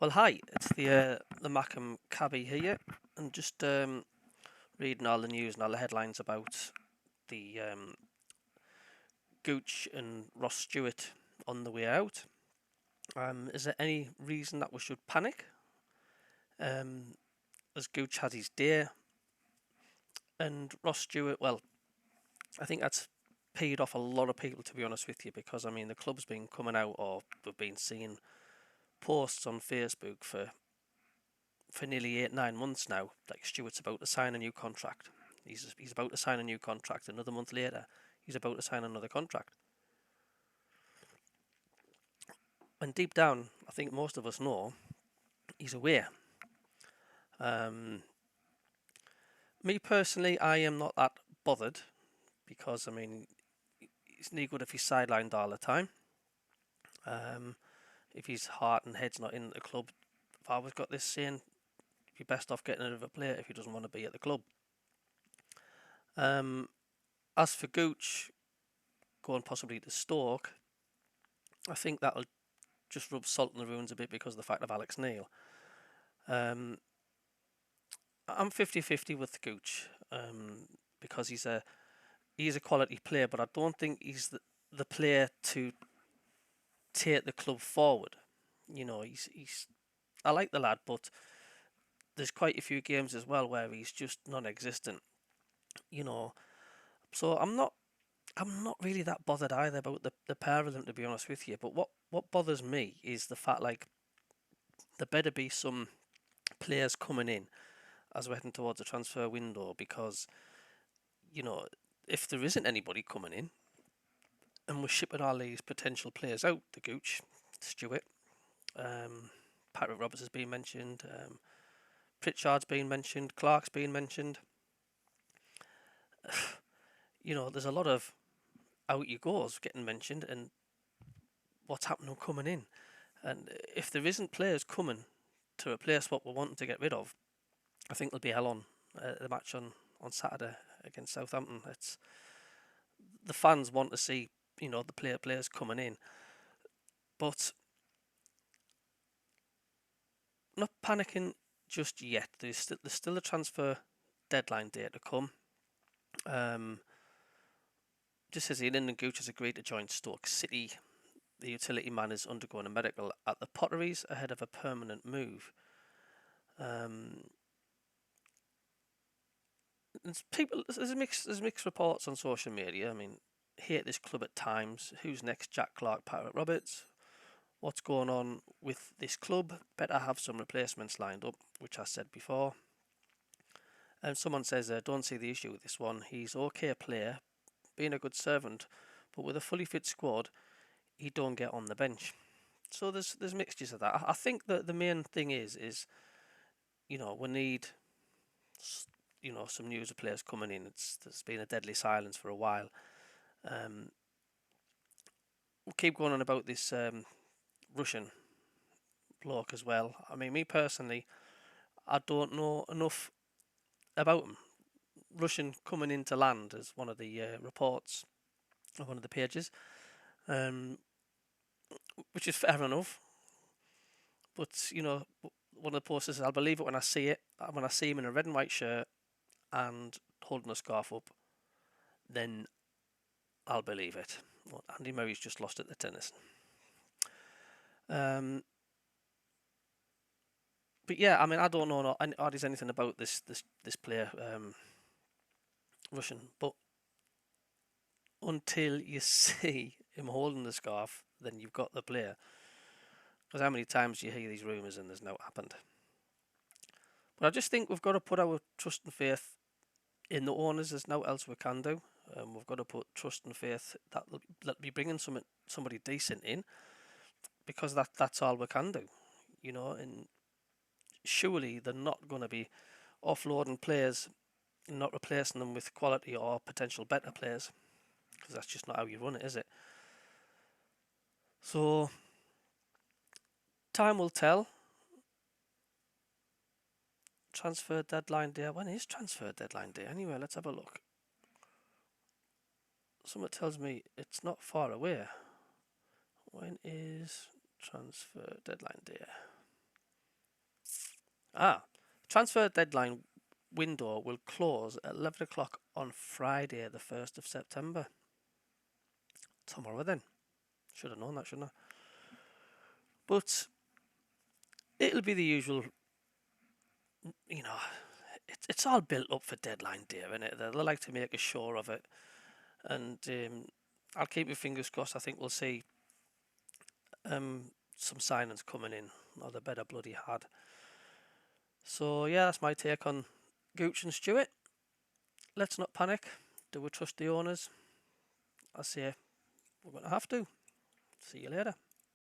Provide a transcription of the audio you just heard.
Well, hi, it's the Macam Cabby here, and just reading all the news and all the headlines about the Gooch and Ross Stewart on the way out. Is there any reason that we should panic? Um, as Gooch had his day, and Ross Stewart, well, I think that's paid off a lot of people, to be honest with you, because I mean the club's been coming out, or we've been seeing posts on Facebook for nearly 8 9 months now. Like Stewart's about to sign a new contract. He's about to sign a new contract. Another month later, he's about to sign another contract. And deep down, I think most of us know he's aware. Um, Me personally, I am not that bothered because I mean, it's no good if he's sidelined all the time. Um, if his heart and head's not in the club, I've always got this saying: you're best off getting rid of a player if he doesn't want to be at the club. Um, as for Gooch going possibly to Stoke, I think that'll just rub salt in the wounds a bit because of the fact of Alex Neil. Um, I'm 50-50 with Gooch because he's a quality player, but I don't think he's the player to take the club forward. You know, he's I like the lad, but there's quite a few games as well where he's just non-existent. You know, so I'm not really that bothered either about the pair of them, to be honest with you. But what bothers me is the fact, like, there better be some players coming in as we're heading towards a transfer window, because you know, if there isn't anybody coming in and we're shipping all these potential players out, the Gooch, Stewart, Patrick Roberts has been mentioned, Pritchard's been mentioned, Clark's been mentioned. You know, there's a lot of out you goes getting mentioned, and what's happening coming in. And if there isn't players coming to replace what we're wanting to get rid of, I think there'll be hell on the match on Saturday against Southampton. It's the fans want to see, you know, the players coming in, but not panicking just yet. There's still a transfer deadline day to come. Um, just as Ian and Gooch has agreed to join Stoke City, the utility man is undergoing a medical at the Potteries ahead of a permanent move. Um, there's mixed reports on social media. I mean, hate this club at times. Who's next? Jack Clark, Patrick Roberts. What's going on with this club? Better have some replacements lined up, which I said before. And someone says, don't see the issue with this one. He's okay player, being a good servant, but with a fully fit squad, he don't get on the bench. So there's mixtures of that. I think that the main thing is we need some news of players coming in. There's been a deadly silence for a while. Um, we'll keep going on about this Russian bloke as well. I mean, me personally, I don't know enough about him. Russian coming into land as one of the reports on one of the pages, um, which is fair enough. But one of the posters says, "I'll believe it when I see it. When I see him in a red and white shirt and holding a scarf up, then I'll believe it." Well, Andy Murray's just lost at the tennis. But yeah, I mean, I don't know anything about this player, Russian, but until you see him holding the scarf, then you've got the player. Because how many times do you hear these rumours and there's no happened? But I just think we've got to put our trust and faith in the owners. There's no else we can do. We've got to put trust and faith that they'll be bringing somebody decent in, because that's all we can do. And surely they're not going to be offloading players and not replacing them with quality or potential better players, because that's just not how you run it, is it? So time will tell. Transfer deadline day. When is transfer deadline day? Anyway, let's have a look. Someone tells me it's not far away. When is transfer deadline day? Transfer deadline window will close at 11 o'clock on Friday, the 1st of September. Tomorrow then. Should have known that, shouldn't I? But it'll be the usual, you know, it's all built up for deadline day, isn't it? They like to make a show of it. And I'll keep my fingers crossed. I think we'll see some signings coming in, or they better bloody had. So yeah, that's my take on Gooch and Stewart. Let's not panic. Do we trust the owners? I say we're going to have to. See you later.